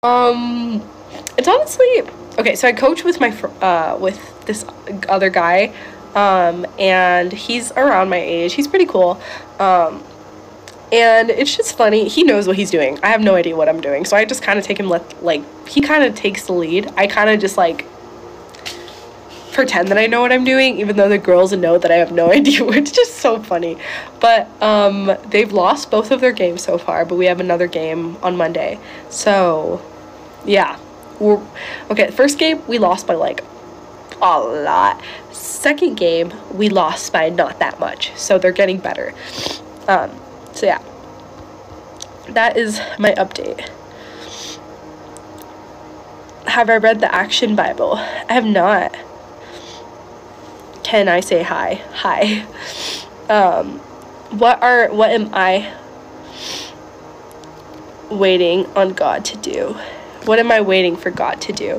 It's honestly okay. So I coach with my with this other guy, and he's around my age. He's pretty cool. And it's just funny. He knows what he's doing. I have no idea what I'm doing, so I just kind of take him like he kind of takes the lead. I kind of just like pretend that I know what I'm doing, even though the girls know that I have no idea. It's just so funny. But they've lost both of their games so far, but we have another game on Monday. So yeah, we're okay. The first game we lost by like a lot. Second game we lost by not that much, so they're getting better. So yeah, that is my update. Have I read the Action Bible? I have not. Can I say hi? Hi. What am I waiting on God to do? What am I waiting for God to do?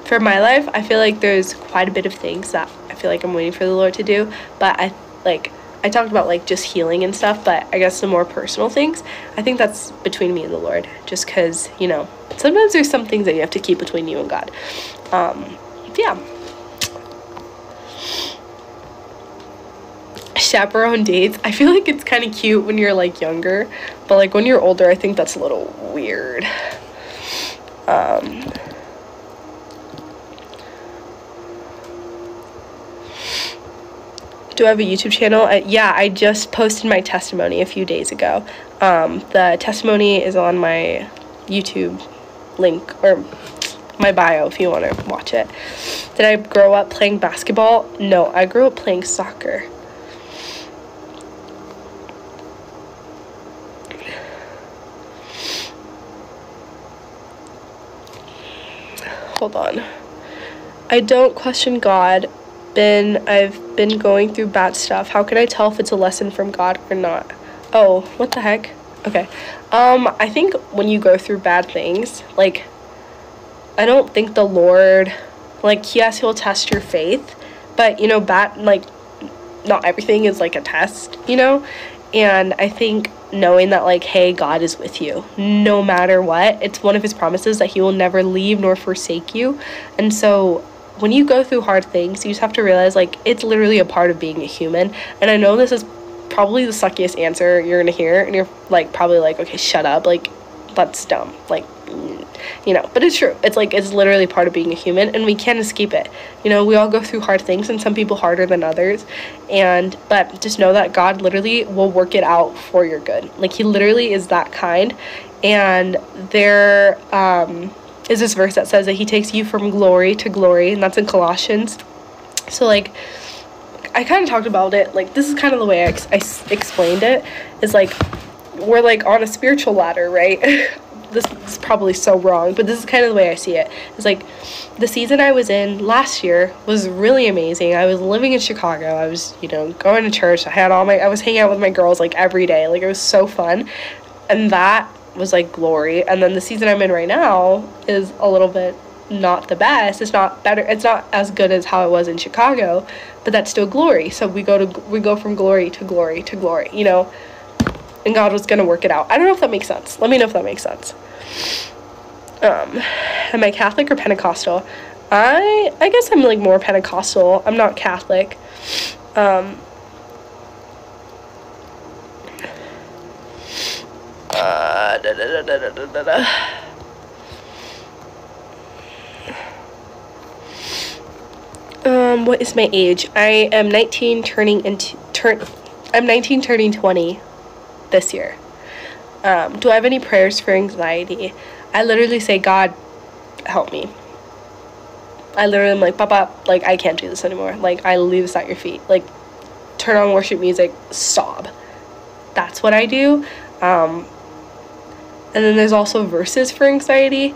For my life, I feel like there's quite a bit of things that I feel like I'm waiting for the Lord to do, but I talked about like just healing and stuff, but I guess the more personal things, I think that's between me and the Lord, just because, you know, sometimes there's some things that you have to keep between you and God. Yeah. Chaperone dates, I feel like it's kind of cute when you're like younger, but like when you're older, I think that's a little weird. Do I have a YouTube channel? Yeah, I just posted my testimony a few days ago. The testimony is on my YouTube link, or my bio if you want to watch it. Did I grow up playing basketball? No, I grew up playing soccer. Hold on. I don't question God. I've been going through bad stuff. How can I tell if it's a lesson from God or not? Oh, what the heck? Okay. I think when you go through bad things, like, I don't think the Lord, like, yes, he'll test your faith, but, you know, not everything is like a test, you know? And I think knowing that, like, hey, God is with you no matter what, it's one of his promises that he will never leave nor forsake you. And so when you go through hard things, you just have to realize, like, it's literally a part of being a human. And I know this is probably the suckiest answer you're gonna hear, and you're like probably like, okay, shut up, like, that's dumb, like, you know, but it's true. It's like, it's literally part of being a human, and we can't escape it. You know, we all go through hard things, and some people harder than others, but just know that God literally will work it out for your good. Like, he literally is that kind. And there is this verse that says that he takes you from glory to glory, and that's in Colossians. So, like, I kind of talked about it, like, this is kind of the way I explained it, is like, we're like on a spiritual ladder, right? This is probably so wrong, but this is kind of the way I see it. It's like, the season I was in last year was really amazing. I was living in Chicago. I was, you know, going to church. I was hanging out with my girls like every day. Like, it was so fun, and that was like glory. And then the season I'm in right now is a little bit not the best. It's not better. It's not as good as how it was in Chicago, but that's still glory. So we go from glory to glory to glory, you know, and God was gonna work it out. I don't know if that makes sense. Let me know if that makes sense. Am I Catholic or Pentecostal? I guess I'm like more Pentecostal. I'm not Catholic. What is my age? I am 19 turning 20 this year. Do I have any prayers for anxiety? I literally say, God, help me. I literally am like, Papa, like, I can't do this anymore. Like, I leave this at your feet. Like, turn on worship music, sob. That's what I do. And then there's also verses for anxiety,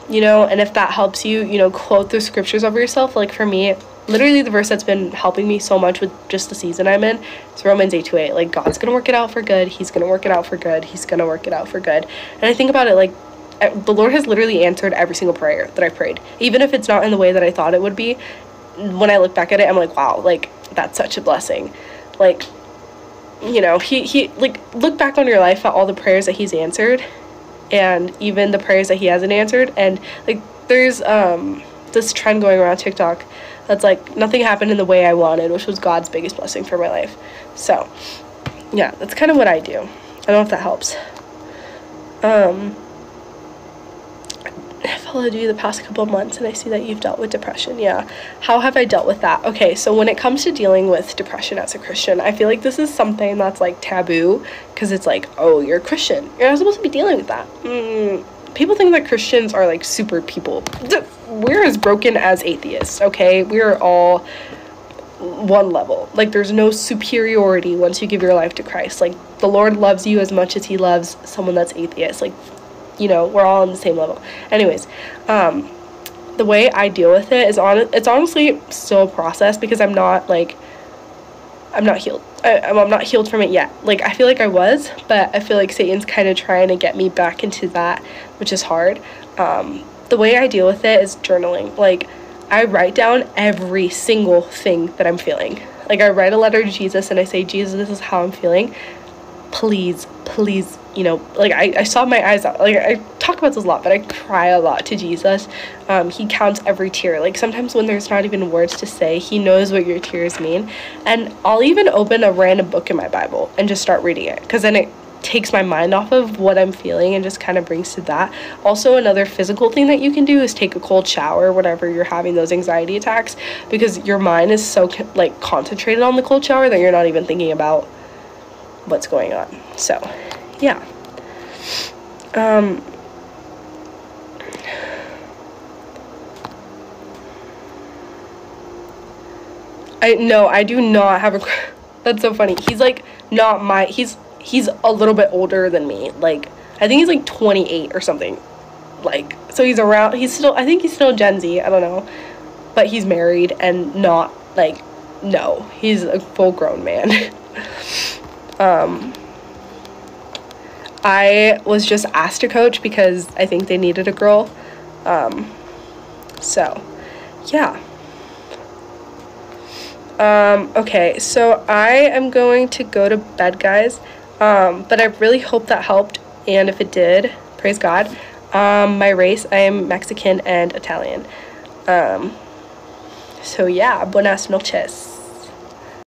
you know, and if that helps you, you know, quote the scriptures over yourself. Like, for me, literally the verse that's been helping me so much with just the season I'm in is Romans 8:28. Like, God's gonna work it out for good. He's gonna work it out for good. He's gonna work it out for good. And I think about it, like, the Lord has literally answered every single prayer that I prayed, even if it's not in the way that I thought it would be. When I look back at it, I'm like, wow, like, that's such a blessing. Like, you know, he like, look back on your life at all the prayers that he's answered, and even the prayers that he hasn't answered. And like there's this trend going around TikTok that's like, nothing happened in the way I wanted, which was God's biggest blessing for my life. So yeah, that's kind of what I do. I don't know if that helps. I followed you the past couple of months and I see that you've dealt with depression. Yeah. How have I dealt with that? Okay, so when it comes to dealing with depression as a Christian, I feel like this is something that's like taboo, because it's like, oh, you're a Christian, you're not supposed to be dealing with that. People think that Christians are like super people. We're as broken as atheists, okay? We're all one level. Like, there's no superiority once you give your life to Christ. Like, the Lord loves you as much as he loves someone that's atheist. Like, you know, we're all on the same level. Anyways, the way I deal with it is it's honestly still a process, because I'm not healed. I'm not healed from it yet. Like, I feel like I was, but I feel like Satan's kind of trying to get me back into that, which is hard. The way I deal with it is journaling. Like, I write down every single thing that I'm feeling. Like, I write a letter to Jesus and I say, Jesus, this is how I'm feeling. Please, you know, like, I sob my eyes out. Like, I talk about this a lot, but I cry a lot to Jesus. He counts every tear. Like, sometimes when there's not even words to say, he knows what your tears mean. And I'll even open a random book in my Bible and just start reading it, because then it takes my mind off of what I'm feeling and just kind of brings to that. Also, another physical thing that you can do is take a cold shower whenever you're having those anxiety attacks, because your mind is so like concentrated on the cold shower that you're not even thinking about what's going on. So yeah. I do not have a that's so funny. He's like not my he's a little bit older than me. Like, I think he's like 28 or something. Like, so he's around, I think he's still Gen Z, I don't know. But he's married and not like, no, he's a full grown man. I was just asked to coach because I think they needed a girl. So yeah. Okay, so I am going to go to bed, guys. But I really hope that helped, and if it did, praise God. My race, I am Mexican and Italian. So yeah, buenas noches.